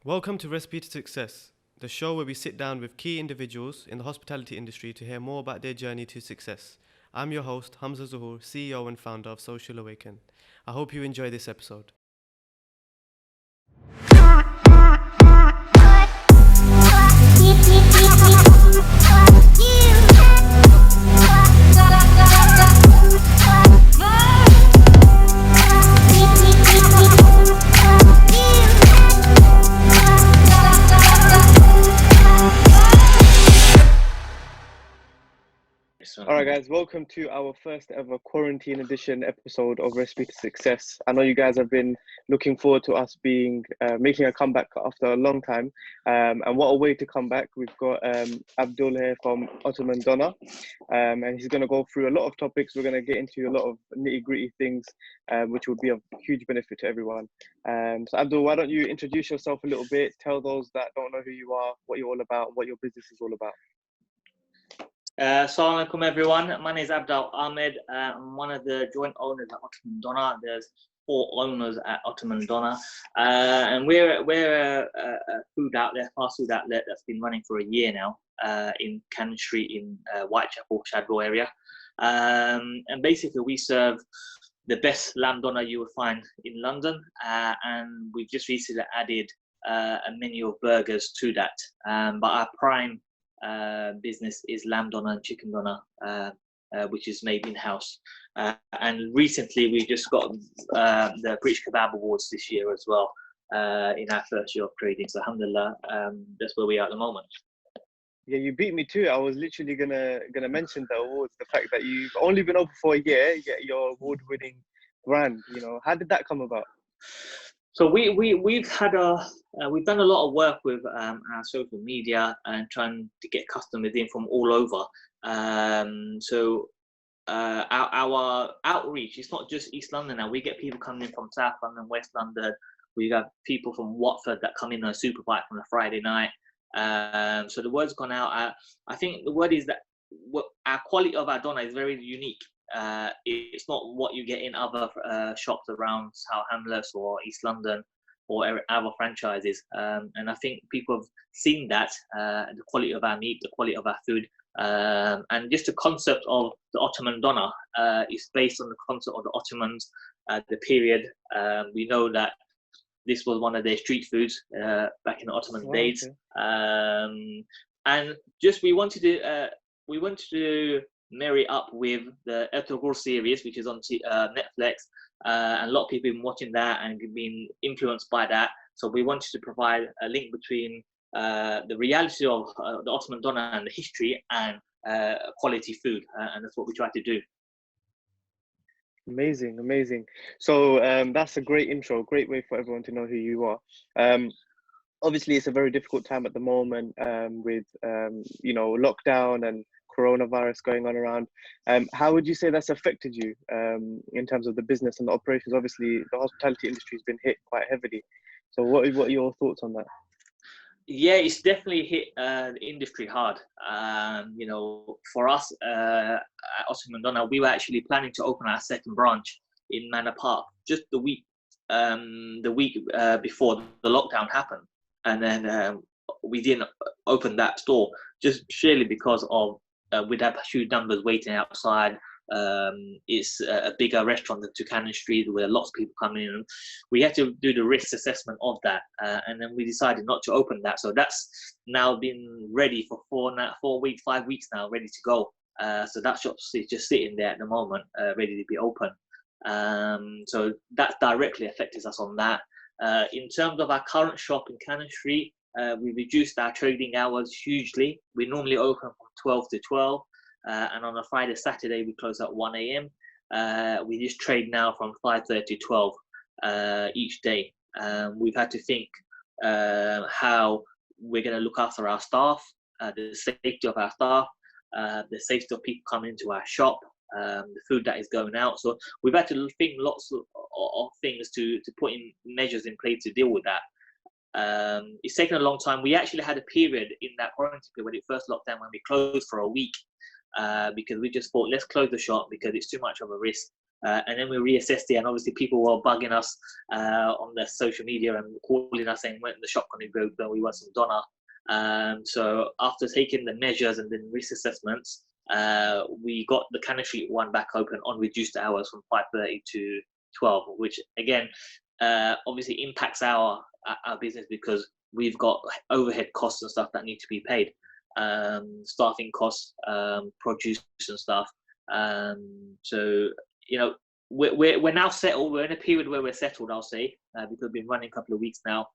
Welcome to Recipe to Success, the show where we sit down with key individuals in the hospitality industry to hear more about their journey to success. I'm your host, Humza Zahoor, CEO and founder of Social Awaken. I hope you enjoy this episode. All right, guys, welcome to our first ever quarantine edition episode of Recipe to Success. I know you guys have been looking forward to us making a comeback after a long time. And what a way to come back. We've got Abdul here from Ottoman Doner, and he's going to go through a lot of topics. We're going to get into a lot of nitty gritty things, which will be of huge benefit to everyone. So Abdul, why don't you introduce yourself a little bit, tell those that don't know who you are, what you're all about, what your business is all about. Assalamu alaikum everyone. My name is Abdal Ahmed. I'm one of the joint owners at Ottoman Doner. There's 4 owners at Ottoman Doner, and we're a food outlet, fast food outlet that's been running for a year now in Cannon Street in Whitechapel, Shadwell area. And basically we serve the best lamb doner you will find in London, and we've just recently added a menu of burgers to that. But our prime business is lamb doner and chicken doner, which is made in-house. And recently we just got the British Kebab Awards this year as well, in our first year of trading. So alhamdulillah, that's where we are at the moment. Yeah, you beat me too. I was literally gonna mention the awards, the fact that you've only been open for a year, yet your award-winning brand. How did that come about? So we've done a lot of work with our social media and trying to get customers in from all over. Our outreach is not just East London now. We get people coming in from South London, West London. We have people from Watford that come in on a super bike on a Friday night. So the word's gone out. I think the word is that our quality of our doner is very unique. It's not what you get in other shops around South Hamlets or East London or other franchises. And I think people have seen that, the quality of our meat, the quality of our food. And just the concept of the Ottoman Doner is based on the concept of the Ottomans, the period. We know that this was one of their street foods back in the Ottoman days. Okay. And just we wanted to marry up with the Zahoor series, which is on Netflix, and a lot of people have been watching that and been influenced by that. So we wanted to provide a link between the reality of the Ottoman Doner and the history and quality food, and that's what we try to do. Amazing. So that's a great intro, great way for everyone to know who you are. Obviously, it's a very difficult time at the moment with lockdown and coronavirus going on around. How would you say that's affected you in terms of the business and the operations? Obviously, the hospitality industry has been hit quite heavily. So what are your thoughts on that? Yeah, it's definitely hit the industry hard. For us at Ottoman Doner, we were actually planning to open our second branch in Manor Park just the week before the lockdown happened, and then we didn't open that store just purely because of we'd have huge numbers waiting outside. It's a bigger restaurant than Cannon Street where lots of people come in. We had to do the risk assessment of that, and then we decided not to open that. So that's now been ready for 5 weeks now, ready to go. So that shop's just sitting there at the moment, ready to be open. So that directly affected us on that. In terms of our current shop in Cannon Street, we reduced our trading hours hugely. We normally open from 12 to 12. And on a Friday, Saturday, we close at 1 a.m. We just trade now from 5:30 to 12 each day. We've had to think how we're going to look after our staff, the safety of our staff, the safety of people coming into our shop, the food that is going out. So we've had to think lots of things to put in measures in place to deal with that. It's taken a long time. We actually had a period in that quarantine period when it first locked down when we closed for a week. Because we just thought, let's close the shop because it's too much of a risk. And then we reassessed it, and obviously people were bugging us on the social media and calling us saying, when the shop going to go, then we want some doner. So after taking the measures and then risk assessments, we got the Cannon Street one back open on reduced hours from 5:30 to 12, which again obviously impacts our business because we've got overhead costs and stuff that need to be paid, staffing costs, produce and stuff. So we're now settled. We're in a period where we're settled, I'll say, because we've been running a couple of weeks now,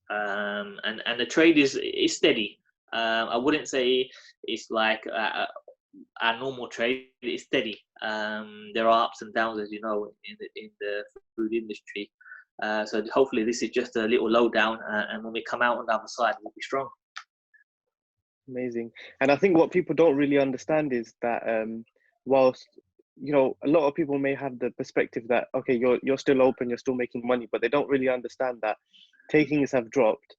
and the trade is steady. I wouldn't say it's like our normal trade. Is steady. There are ups and downs, as you know, in the food industry. So hopefully this is just a little lowdown, and when we come out on the other side, we'll be strong. Amazing. And I think what people don't really understand is that whilst a lot of people may have the perspective that okay, you're still open, you're still making money, but they don't really understand that takings have dropped.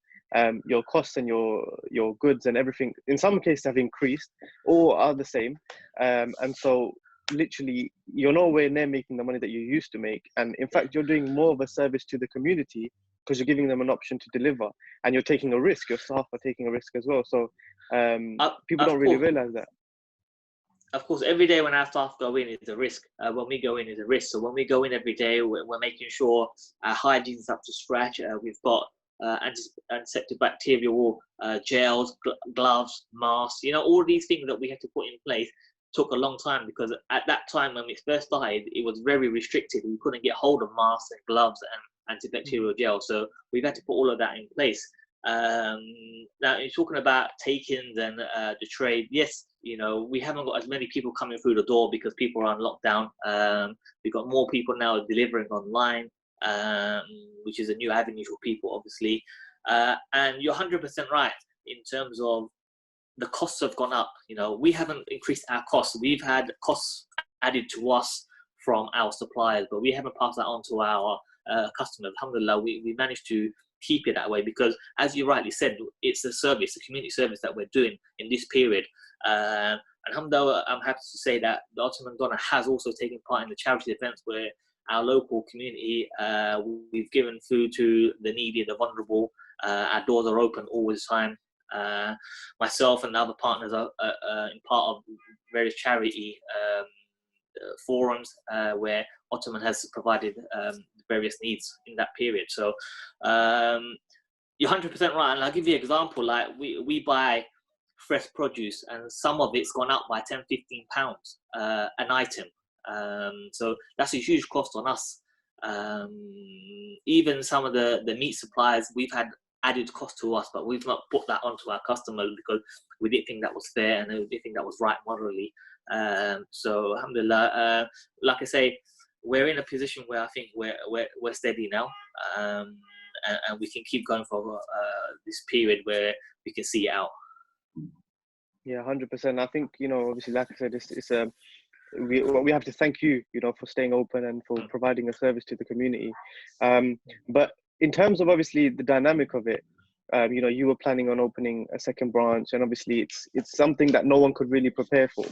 Your costs and your goods and everything in some cases have increased or are the same, and so literally you're nowhere near making the money that you used to make, and in fact you're doing more of a service to the community because you're giving them an option to deliver, and you're taking a risk. Your staff are taking a risk as well, so people don't really realize that. Of course, every day when our staff go in is a risk. When we go in is a risk. So when we go in every day, we're making sure our hygiene is up to scratch. We've got antiseptic bacterial gels, gloves, masks. All these things that we had to put in place took a long time because at that time when we first started, it was very restricted. We couldn't get hold of masks and gloves and antibacterial gel. So we've had to put all of that in place. Now, you're talking about takings and the trade. Yes, we haven't got as many people coming through the door because people are on lockdown. We've got more people now delivering online, which is a new avenue for people, obviously. And you're 100% right in terms of the costs have gone up. We haven't increased our costs. We've had costs added to us from our suppliers, but we haven't passed that on to our customers. Alhamdulillah, we managed to keep it that way because, as you rightly said, it's a service, a community service that we're doing in this period. And alhamdulillah, I'm happy to say that the Ottoman Doner has also taken part in the charity events where our local community, we've given food to the needy, the vulnerable. Our doors are open all the time. Myself and other partners are in part of various charity forums where Ottoman has provided various needs in that period. So you're 100% right. And I'll give you an example. Like we buy fresh produce and some of it's gone up by 10, 15 pounds an item. So that's a huge cost on us. Even some of the meat suppliers, we've had added cost to us, but we've not put that onto our customers because we didn't think that was fair and we didn't think that was right morally. So alhamdulillah, like I say, we're in a position where I think we're steady now, and we can keep going for this period where we can see it out. Yeah, 100%. I think obviously, like I said, it's we have to thank you, for staying open and for providing a service to the community. But in terms of obviously the dynamic of it, you were planning on opening a second branch, and obviously it's something that no one could really prepare for.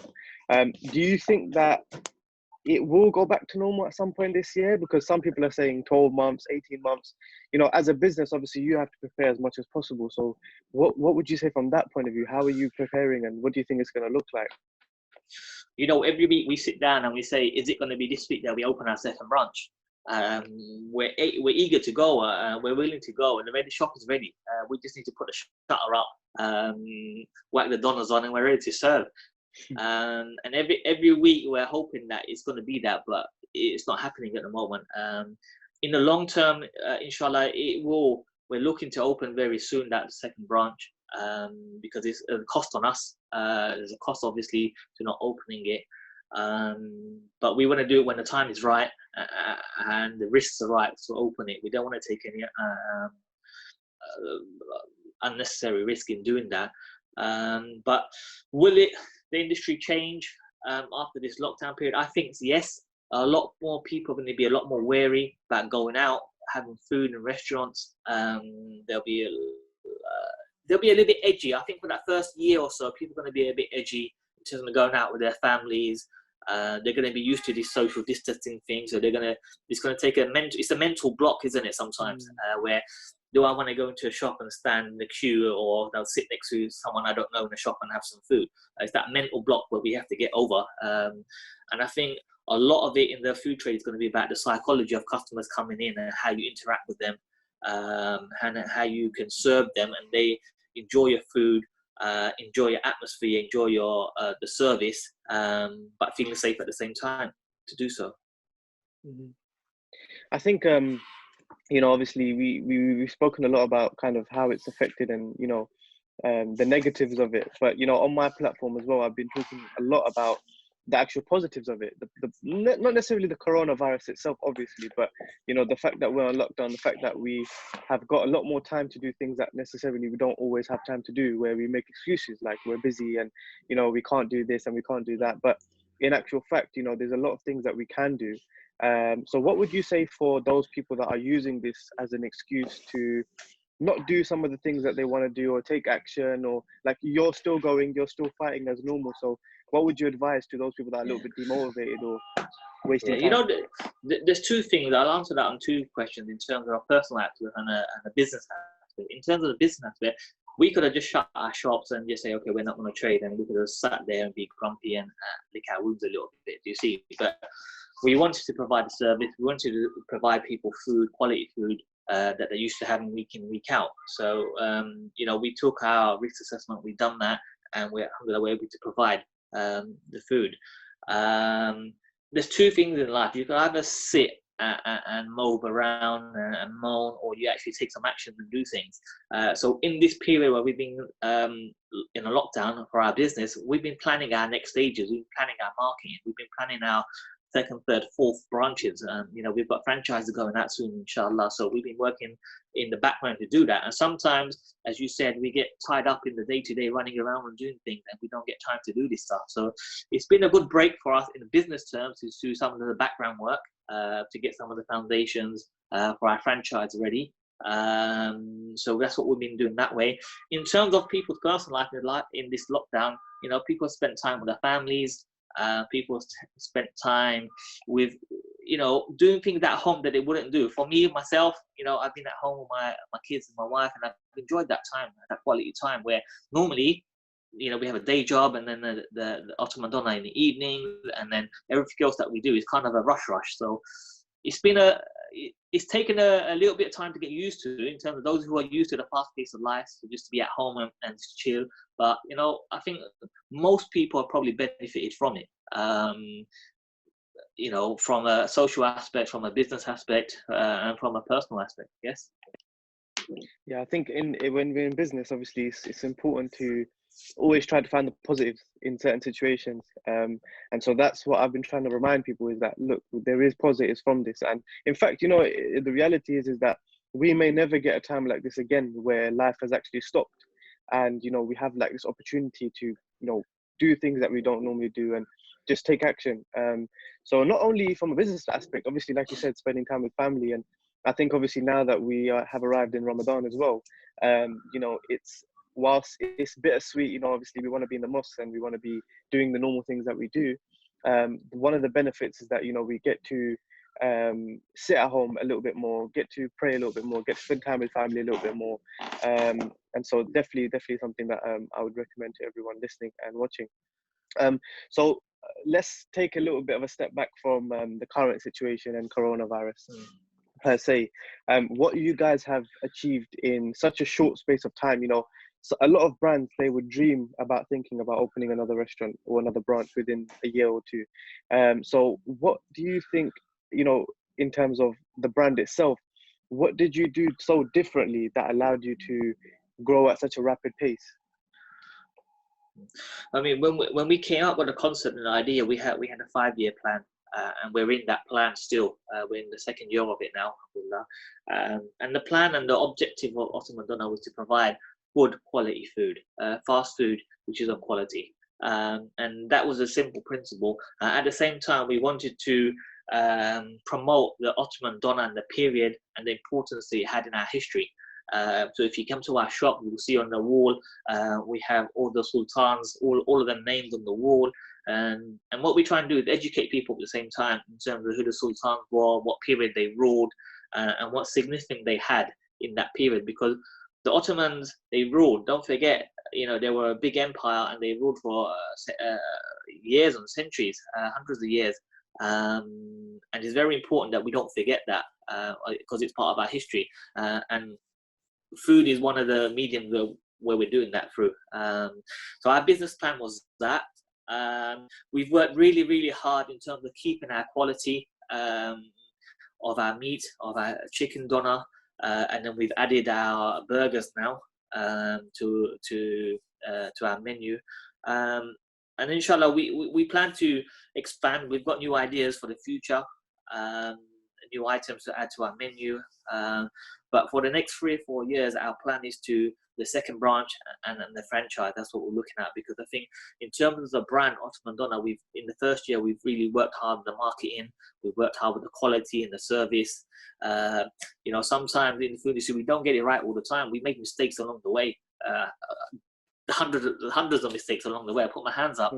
Do you think that it will go back to normal at some point this year? Because some people are saying 12 months, 18 months. As a business, obviously you have to prepare as much as possible. So what would you say from that point of view? How are you preparing, and what do you think it's going to look like? Every week we sit down and we say, is it going to be this week that we open our second branch? We're eager to go. We're willing to go, and the shop is ready. We just need to put the shutter up, whack the donors on, and we're ready to serve. And every week we're hoping that it's going to be that, but it's not happening at the moment. In the long term, inshallah, it will. We're looking to open very soon that second branch, because it's a cost on us. There's a cost obviously to not opening it, but we want to do it when the time is right and the risks are right to open it. We don't want to take any unnecessary risk in doing that. But will the industry change after this lockdown period? I think yes. A lot more people are going to be a lot more wary about going out, having food in restaurants. They'll be a little bit edgy. I think for that first year or so, people are going to be a bit edgy in terms of going out with their families. They're going to be used to this social distancing thing, so it's going to take it's a mental block, isn't it, sometimes, where do I want to go into a shop and stand in the queue, or they'll sit next to someone I don't know in a shop and have some food. It's that mental block where we have to get over. And I think a lot of it in the food trade is going to be about the psychology of customers coming in and how you interact with them, and how you can serve them and they enjoy your food, enjoy your atmosphere, enjoy your the service, but feeling safe at the same time to do so. I think you know, obviously we've spoken a lot about kind of how it's affected and, you know, the negatives of it, but, you know, on my platform as well, I've been talking a lot about the actual positives of it, not necessarily the coronavirus itself, obviously, but, you know, the fact that we're on lockdown, the fact that we have got a lot more time to do things that necessarily we don't always have time to do, where we make excuses like we're busy and, you know, we can't do this and we can't do that. But in actual fact, you know, there's a lot of things that we can do. So what would you say for those people that are using this as an excuse to not do some of the things that they want to do or take action, or like you're still going, you're still fighting as normal? So what would you advise to those people that are a little bit demotivated or wasting time? You know, there's two things. I'll answer that on two questions in terms of a personal aspect and a business aspect. In terms of the business aspect, we could have just shut our shops and just say, okay, we're not going to trade, and we could have sat there and be grumpy and lick our wounds a little bit, you see. But we wanted to provide a service. We wanted to provide people food, quality food, that they're used to having week in, week out. So, you know, we took our risk assessment, we've done that, and we're able to provide the food. There's two things in life. You can either sit and mope around and moan, or you actually take some action and do things. So in this period where we've been in a lockdown for our business, we've been planning our next stages. We've been planning our marketing. We've been planning our second, third, fourth branches. You know, we've got franchises going out soon, inshallah. So we've been working in the background to do that. And sometimes, as you said, we get tied up in the day-to-day running around and doing things, and we don't get time to do this stuff. So it's been a good break for us in business terms to do some of the background work, to get some of the foundations for our franchise ready. So that's what we've been doing that way. In terms of people's personal life in this lockdown, you know, people spent time with their families. People spent time with, you know, doing things at home that they wouldn't do. For me, myself, you know, I've been at home with my kids and my wife, and I've enjoyed that time, that quality time, where normally, you know, we have a day job and then the Ottoman Doner in the evening, and then everything else that we do is kind of a rush. So it's taken a little bit of time to get used to, in terms of those who are used to the fast pace of life, so just to be at home and chill. But, you know, I think most people have probably benefited from it, you know, from a social aspect, from a business aspect, and from a personal aspect. Yes. Yeah, I think when we're in business, obviously it's important to always try to find the positives in certain situations, and so that's what I've been trying to remind people, is that look, there is positives from this. And in fact, you know, the reality is that we may never get a time like this again where life has actually stopped, and, you know, we have like this opportunity to, you know, do things that we don't normally do and just take action. So not only from a business aspect, obviously, like you said, spending time with family, and I think obviously now that we have arrived in Ramadan as well, you know, whilst it's bittersweet, you know, obviously we want to be in the mosque and we want to be doing the normal things that we do. One of the benefits is that, you know, we get to sit at home a little bit more, get to pray a little bit more, get to spend time with family a little bit more. And so definitely something that I would recommend to everyone listening and watching. So let's take a little bit of a step back from the current situation and coronavirus per se. What you guys have achieved in such a short space of time. You know, so a lot of brands, they would dream about thinking about opening another restaurant or another branch within a year or two. So what do you think, you know, in terms of the brand itself, what did you do so differently that allowed you to grow at such a rapid pace? I mean, when we came up with the concept and the idea, we had a 5-year plan, and we're in that plan still. We're in the second year of it now, and the plan and the objective of Ottoman Doner was to provide good quality food, fast food which is of quality, and that was a simple principle. At the same time, we wanted to promote the Ottoman Doner and the period and the importance it had in our history. So if you come to our shop, you'll see on the wall, we have all the sultans, all of them names on the wall. And what we try and do is educate people at the same time in terms of who the sultans were, what period they ruled, and what significance they had in that period. Because the Ottomans, they ruled, don't forget, they were a big empire and they ruled for years and centuries, hundreds of years. And it's very important that we don't forget that, because it's part of our history. And food is one of the mediums where we're doing that through. So our business plan was that. We've worked really, really hard in terms of keeping our quality of our meat, of our chicken doner, and then we've added our burgers now to our menu. And inshallah, we plan to expand. We've got new ideas for the future, new items to add to our menu. But for the next 3 or 4 years, our plan is to the second branch and the franchise. That's what we're looking at, because I think in terms of the brand Ottoman Doner, in the first year we've really worked hard with the marketing. We've worked hard with the quality and the service. Sometimes in the food industry we don't get it right all the time. We make mistakes along the way. Hundreds of mistakes along the way. I put my hands up.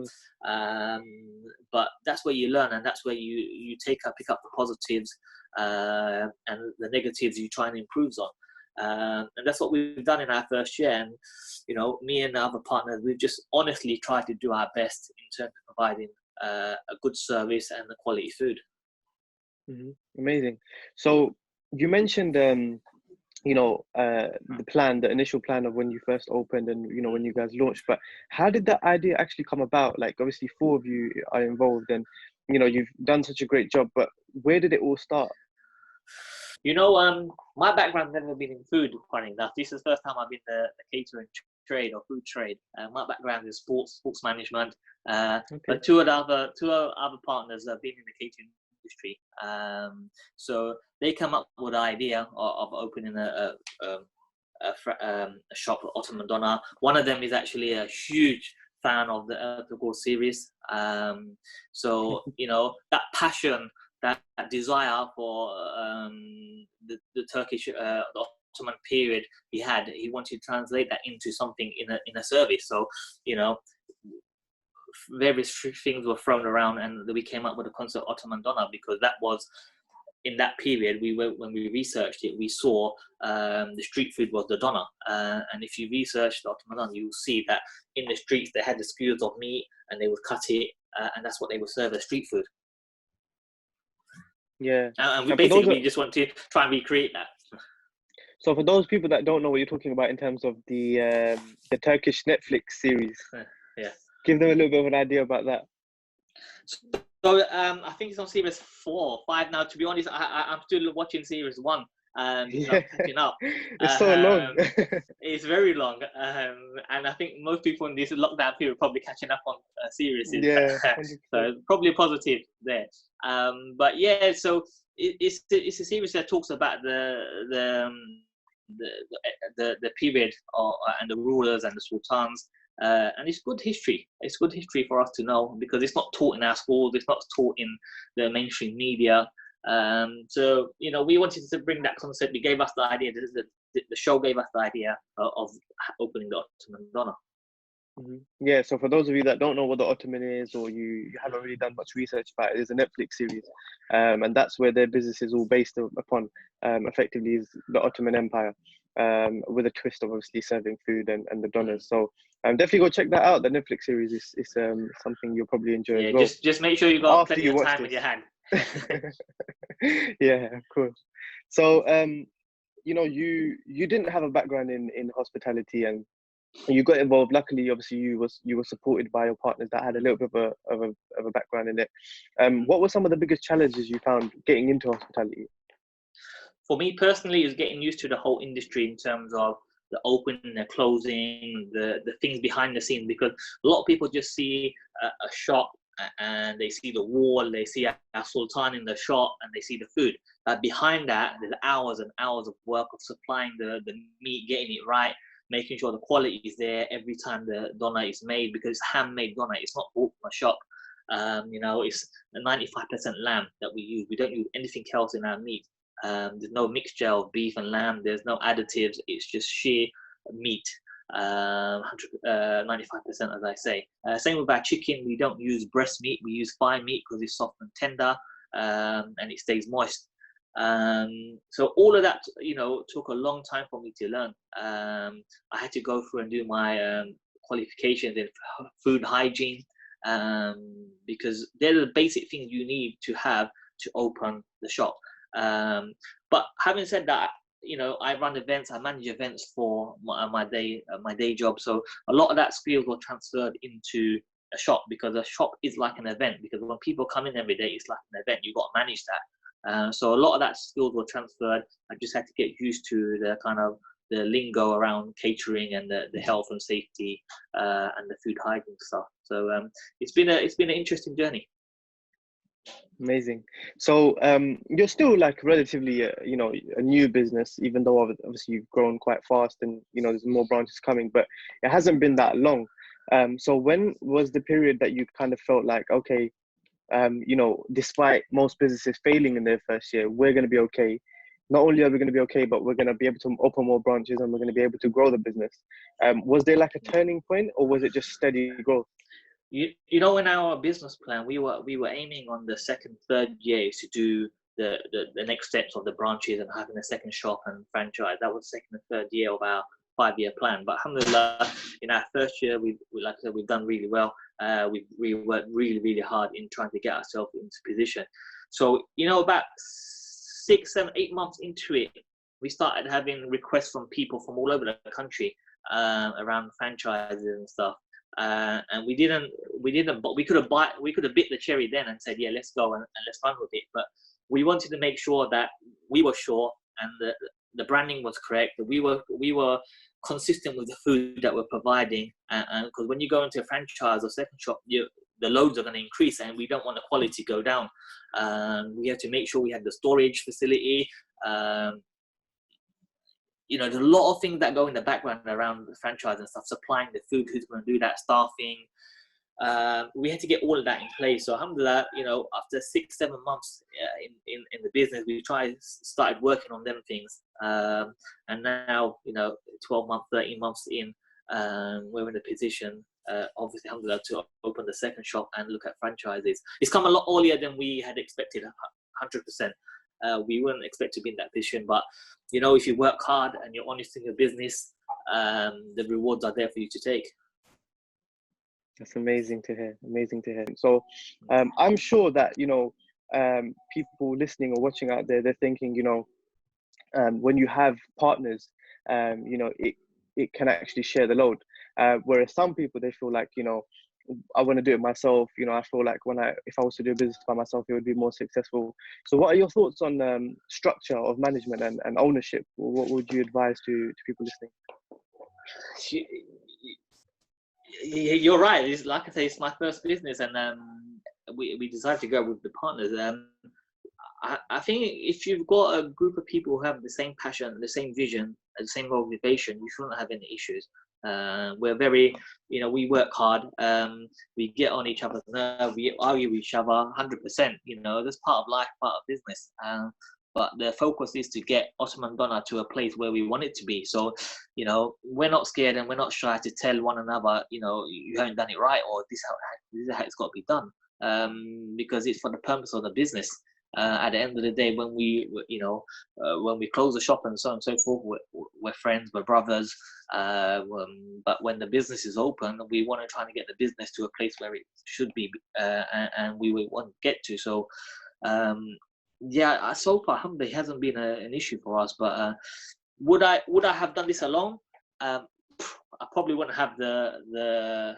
But that's where you learn, and that's where you pick up the positives and the negatives you try and improve on. And that's what we've done in our first year. And me and the other partners, we've just honestly tried to do our best in terms of providing a good service and the quality food. Amazing. So you mentioned the initial plan of when you first opened and when you guys launched, but how did that idea actually come about? Like, obviously 4 of you are involved and you've done such a great job, but where did it all start? My background's never been in food, funny enough. This is the first time I've been in the catering trade or food trade. My background is sports management. Okay. But two other partners have been in the catering industry. So they come up with the idea of opening a shop at Ottoman Doner. One of them is actually a huge fan of the Zahoor series. So that passion, that desire for the Turkish, the Ottoman period he wanted to translate that into something in a service. So various things were thrown around, and we came up with the concept of Ottoman Doner, because that was in that period. When we researched it, we saw the street food was the doner, and if you research the Ottoman Doner, you'll see that in the streets they had the skewers of meat and they would cut it, and that's what they would serve as street food. Yeah, and we basically just want to try and recreate that. So for those people that don't know what you're talking about in terms of the Turkish Netflix series, yeah, give them a little bit of an idea about that. So I think it's on series 4 or 5 now. To be honest, I'm still watching series 1. Yeah. Catching up. It's so long. It's very long, and I think most people in this lockdown period are probably catching up on series. Yeah, so probably a positive there. But yeah, so it's a series that talks about the period and the rulers and the sultans. And it's good history. It's good history for us to know, because it's not taught in our schools. It's not taught in the mainstream media. So we wanted to bring that concept. We gave us the idea. The show gave us the idea of opening the Ottoman Doner. Yeah. So for those of you that don't know what the Ottoman is, or you haven't really done much research about it, it's a Netflix series, and that's where their business is all based upon. Effectively, is the Ottoman Empire, with a twist of obviously serving food and the doners. So definitely go check that out. The Netflix series is something you'll probably enjoy as well. Just make sure you got plenty of time in your hand. Yeah, of course. So you didn't have a background in hospitality, and you got involved. Luckily, obviously, you were supported by your partners that had a little bit of a background in it. What were some of the biggest challenges you found getting into hospitality? For me personally, is getting used to the whole industry in terms of the opening, the closing, the things behind the scenes, because a lot of people just see a shop and they see the wall, they see a sultan in the shop, and they see the food. But behind that, there's hours and hours of work of supplying the meat, getting it right, making sure the quality is there every time the doner is made, because it's handmade doner. It's not bought from a shop. It's a 95% lamb that we use. We don't use anything else in our meat. There's no mixture of beef and lamb. There's no additives. It's just sheer meat. 95%, as I say. Same with our chicken. We don't use breast meat. We use thigh meat because it's soft and tender, and it stays moist. So all of that, took a long time for me to learn. I had to go through and do my qualifications in food hygiene, because they're the basic things you need to have to open the shop. But having said that, I run events, I manage events for my day job. So a lot of that skills were transferred into a shop, because a shop is like an event. Because when people come in every day, it's like an event. You've got to manage that. So a lot of that skills were transferred. I just had to get used to the kind of the lingo around catering and the health and safety and the food hygiene stuff. So it's been an interesting journey. Amazing. So you're still like relatively a new business, even though obviously you've grown quite fast and there's more branches coming, but it hasn't been that long. So when was the period that you kind of felt like, okay, despite most businesses failing in their first year, we're going to be okay. Not only are we going to be okay, but we're going to be able to open more branches and we're going to be able to grow the business. Was there like a turning point, or was it just steady growth? In our business plan, we were aiming on the second, third years to do the next steps of the branches and having a second shop and franchise. That was the second and third year of our 5-year plan. But alhamdulillah, in our first year, like I said, we've done really well. We worked really, really hard in trying to get ourselves into position. So, about 6, 7, 8 months into it, we started having requests from people from all over the country around franchises and stuff. And we didn't, but we could have bit the cherry then and said, yeah, let's go and let's run with it. But we wanted to make sure that we were sure and the branding was correct, that we were consistent with the food that we're providing. And because when you go into a franchise or second shop, the loads are going to increase and we don't want the quality to go down. We have to make sure we had the storage facility. There's a lot of things that go in the background around the franchise and stuff, supplying the food, who's going to do that, staffing. We had to get all of that in place. So alhamdulillah, after 6, 7 months in the business, we started working on them things. And now, 12 months, 13 months in, we're in a position, obviously, alhamdulillah, to open the second shop and look at franchises. It's come a lot earlier than we had expected, 100%. We wouldn't expect to be in that position, but if you work hard and you're honest in your business, the rewards are there for you to take. That's amazing to hear. Amazing to hear. So I'm sure that people listening or watching out there, they're thinking, when you have partners, it can actually share the load. Whereas some people, they feel like, I want to do it myself. I feel like if I was to do a business by myself, it would be more successful. So what are your thoughts on structure of management and ownership? What would you advise to people listening? You're right. It's, like I say, it's my first business, and we decided to go with the partners. I think if you've got a group of people who have the same passion, the same vision, the same motivation, you shouldn't have any issues. We're very, we work hard. We get on each other's nerves. We argue with each other 100%. That's part of life, part of business. But the focus is to get Ottoman Doner to a place where we want it to be. So, we're not scared and we're not shy to tell one another, you haven't done it right, or this is how it's got to be done. Because it's for the purpose of the business. At the end of the day, when we close the shop and so on and so forth, we're friends, we're brothers. But when the business is open, we want to try to get the business to a place where it should be, and we want to get to. So, so far, alhamdulillah, it hasn't been an issue for us. But would I have done this alone? I probably wouldn't have the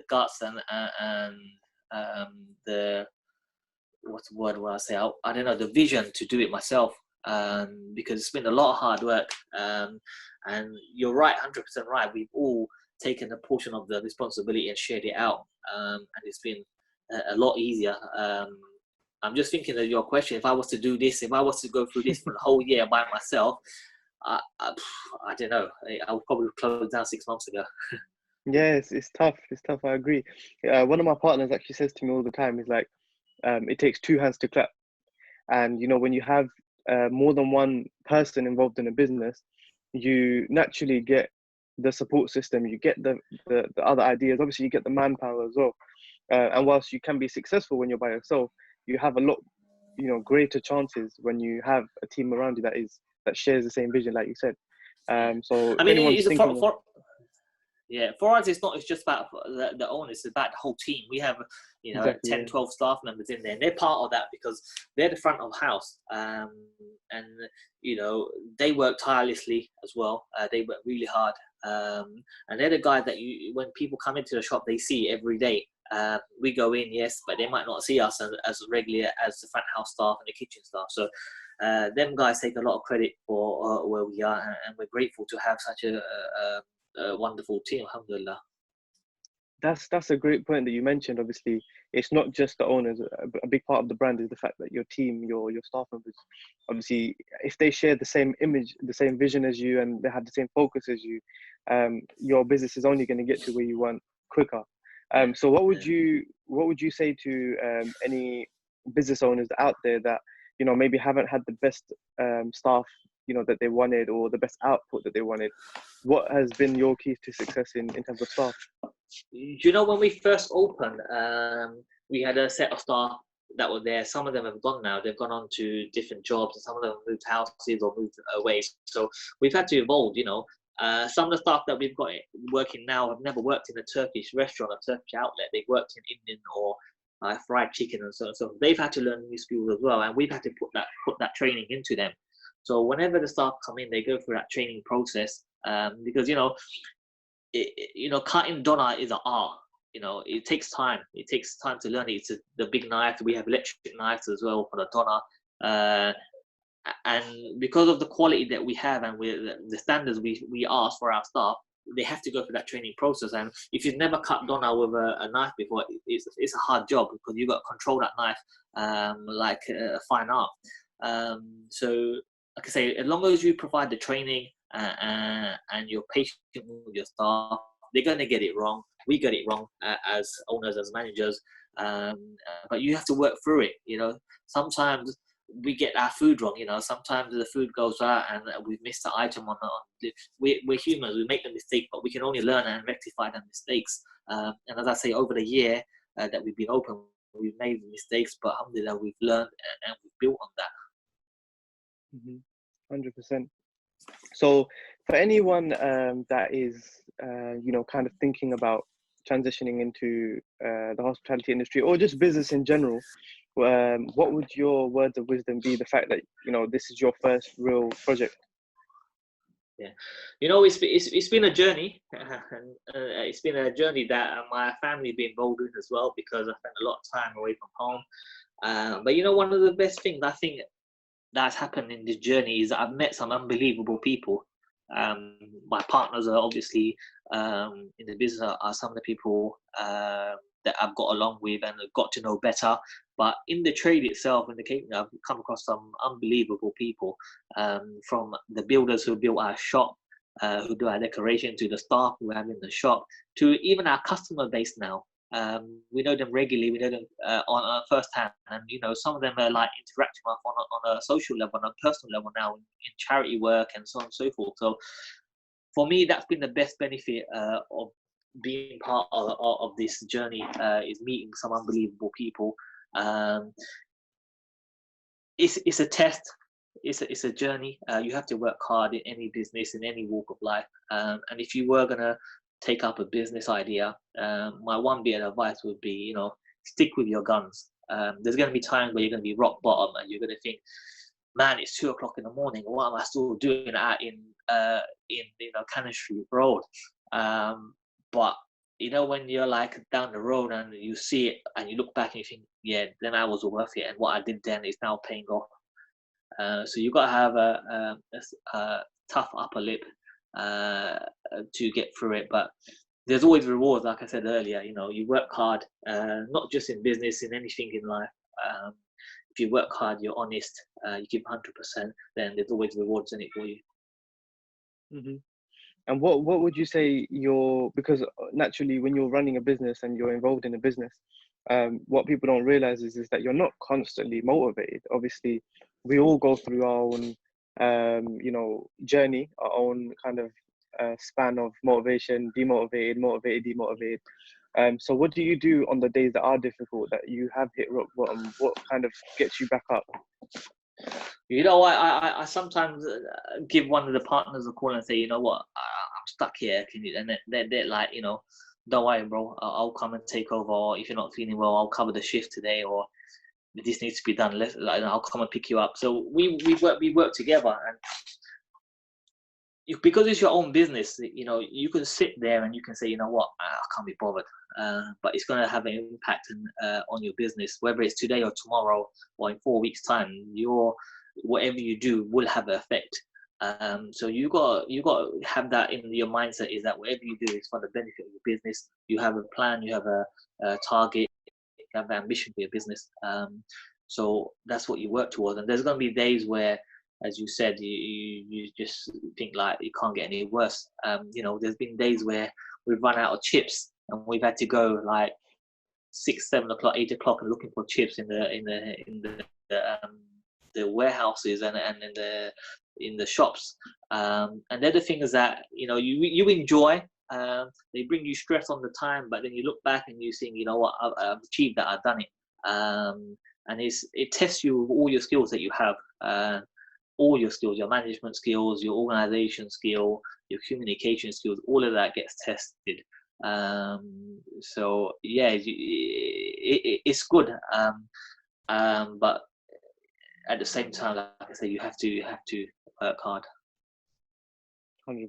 guts and the what's the word I say? I don't know, the vision to do it myself, because it's been a lot of hard work. And you're right, 100% right. We've all taken a portion of the responsibility and shared it out, and it's been a lot easier. I'm just thinking of your question. If I was to do this, if I was to go through this for the whole year by myself, I don't know. I would probably close down 6 months ago. Yes, it's tough. It's tough. I agree. One of my partners actually says to me all the time, he's like, it takes 2 hands to clap. And, when you have more than one person involved in a business, you naturally get the support system, you get the other ideas. Obviously, you get the manpower as well. And whilst you can be successful when you're by yourself, you have a lot, greater chances when you have a team around you that shares the same vision, like you said. So I if mean, anyone's it's thinking, yeah, for us, it's not. It's just about the owners. It's about the whole team. We have, exactly, 10, 12 staff members in there, and they're part of that because they're the front of house. And they work tirelessly as well. They work really hard. And they're the guys that when people come into the shop, they see every day. We go in, yes, but they might not see us as regularly as the front house staff and the kitchen staff. So them guys take a lot of credit for where we are, and we're grateful to have such a wonderful team, alhamdulillah. that's a great point that you mentioned. Obviously, it's not just the owners. A big part of the brand is the fact that your team, your staff members, obviously, if they share the same image, the same vision as you, and they have the same focus as you, your business is only going to get to where you want quicker. So what would you say to any business owners out there that maybe haven't had the best staff that they wanted, or the best output that they wanted? What has been your keys to success in terms of staff? When we first opened, we had a set of staff that were there. Some of them have gone now. They've gone on to different jobs, and some of them have moved houses or moved away. So we've had to evolve. Some of the staff that we've got working now have never worked in a Turkish restaurant, a Turkish outlet. They've worked in Indian or fried chicken and so on. So they've had to learn new skills as well, and we've had to put that training into them. So whenever the staff come in, they go through that training process, because cutting doner is an art. It takes time. It takes time to learn it. It's the big knife. We have electric knives as well for the doner, and because of the quality that we have and the standards we ask for our staff, they have to go through that training process. And if you've never cut doner with a knife before, it's a hard job, because you've got to control that knife like a fine art. So, like I say, as long as you provide the training and you're patient with your staff, they're going to get it wrong. We get it wrong as owners, as managers, but you have to work through it. Sometimes we get our food wrong. Sometimes the food goes out and we've missed the item we're humans. We make the mistake, but we can only learn and rectify the mistakes. And as I say, over the year that we've been open, we've made mistakes, but alhamdulillah, we've learned and we've built on that. 100%. So for anyone that is kind of thinking about transitioning into the hospitality industry, or just business in general, what would your words of wisdom be? The fact that this is your first real project. Yeah, it's been a journey, and it's been a journey that my family been involved in as well, because I spent a lot of time away from home. But one of the best things I think that's happened in this journey is I've met some unbelievable people. My partners are obviously in the business are some of the people that I've got along with and got to know better. But in the trade itself, in the catering, I've come across some unbelievable people, from the builders who built our shop, who do our decoration, to the staff who have in the shop, to even our customer base now. We know them regularly. We know them on first hand, and some of them are like interacting with us on a social level, on a personal level now, in charity work and so on and so forth. So for me, that's been the best benefit of being part of this journey, is meeting some unbelievable people. It's a test. It's a journey. You have to work hard in any business, in any walk of life. And if you were gonna take up a business idea, my one bit of advice would be, stick with your guns. There's going to be times where you're going to be rock bottom and you're going to think, man, it's 2 o'clock in the morning. What am I still doing out in Cannon Street Road? But when you're like down the road and you see it and you look back and you think, yeah, then I was worth it, and what I did then is now paying off. So you've got to have a tough upper lip to get through it, but there's always rewards. Like I said earlier, you work hard, not just in business, in anything in life. If you work hard, you're honest, you give 100%, then there's always rewards in it for you. And what would you say because naturally when you're running a business and you're involved in a business, what people don't realize is that you're not constantly motivated. Obviously, we all go through our own, you know, journey, our own kind of span of motivation, demotivated, motivated, demotivated. So what do you do on the days that are difficult, that you have hit rock bottom? What kind of gets you back up? You know, I sometimes give one of the partners a call and say, you know what, I'm stuck here. Can you? And they're like, you know, don't worry, bro. I'll come and take over. Or if you're not feeling well, I'll cover the shift today. Or this needs to be done. Like, I'll come and pick you up. So we work together, and because it's your own business, you know, you can sit there and you can say, you know what, I can't be bothered. But it's going to have an impact on your business, whether it's today or tomorrow or in 4 weeks' time. Whatever you do will have an effect. So you got to have that in your mindset, is that whatever you do is for the benefit of your business. You have a plan, you have a target, you have an ambition for your business. So that's what you work towards. And there's going to be days where, as you said, you just think like it can't get any worse. You know, there's been days where we've run out of chips and we've had to go like 6, 7 o'clock, 8 o'clock and looking for chips in the warehouses and in the shops. And they're the things that, you know, you enjoy. They bring you stress on the time, but then you look back and you think, you know what, I've achieved that, I've done it. And it tests you with all your skills that you have. All your skills, your management skills, your organization skill, your communication skills, all of that gets tested. So yeah, it's good. But at the same time, like I say, you have to work hard. 100%,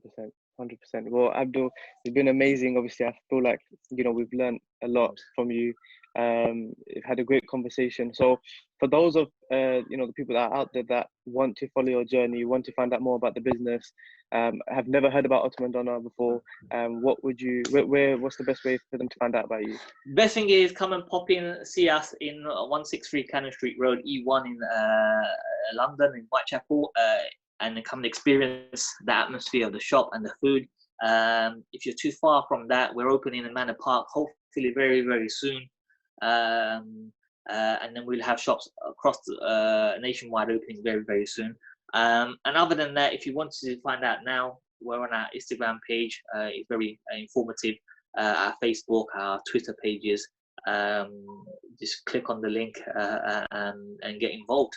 100%. Well, Abdul, it's been amazing. Obviously, I feel like, you know, we've learned a lot from you. We've had a great conversation. So for those of, you know, the people that are out there that want to follow your journey, want to find out more about the business, have never heard about Ottoman Doner before, what's the best way for them to find out about you? Best thing is come and pop in, see us in 163 Cannon Street Road, E1 in London, in Whitechapel, and then come and experience the atmosphere of the shop and the food. If you're too far from that, we're opening in Manor Park, hopefully very, very soon. And then we'll have shops across nationwide opening very, very soon. And other than that, if you want to find out now, we're on our Instagram page. It's very informative. Our Facebook, our Twitter pages. Just click on the link and get involved.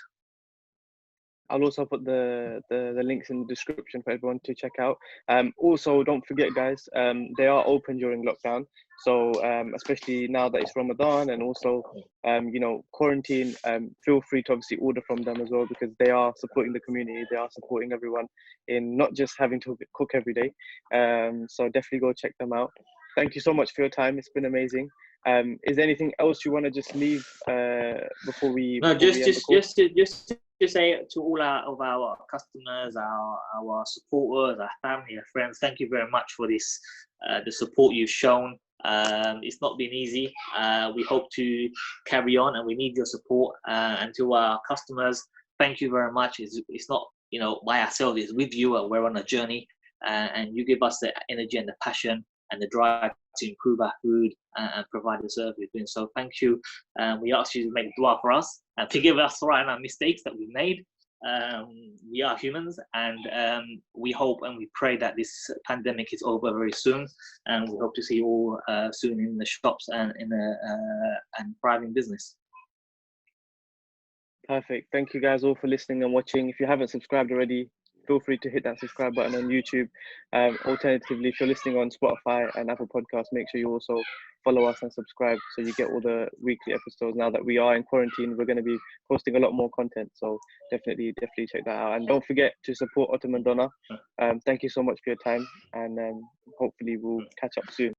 I'll also put the links in the description for everyone to check out. Also, don't forget, guys, they are open during lockdown. So especially now that it's Ramadan and also, you know, quarantine, feel free to obviously order from them as well, because they are supporting the community. They are supporting everyone in not just having to cook every day. So definitely go check them out. Thank you so much for your time. It's been amazing. Is there anything else you want to just leave before we? No, just to say to all of our customers, our supporters, our family, our friends, thank you very much for this, the support you've shown. It's not been easy. We hope to carry on, and we need your support. And to our customers, thank you very much. It's not, you know, by ourselves. It's with you. We're on a journey, and you give us the energy and the passion and the drive to improve our food and provide the service we've been. So thank you. We ask you to make dua for us and forgive us for our mistakes that we've made. We are humans, and we hope and we pray that this pandemic is over very soon, and we hope to see you all soon in the shops and in and thriving business. Perfect. Thank you guys all for listening and watching. If you haven't subscribed already, feel free to hit that subscribe button on YouTube. Alternatively, if you're listening on Spotify and Apple Podcasts, make sure you also follow us and subscribe so you get all the weekly episodes. Now that we are in quarantine, we're going to be posting a lot more content. So definitely check that out. And don't forget to support Ottoman Doner. Thank you so much for your time, and hopefully we'll catch up soon.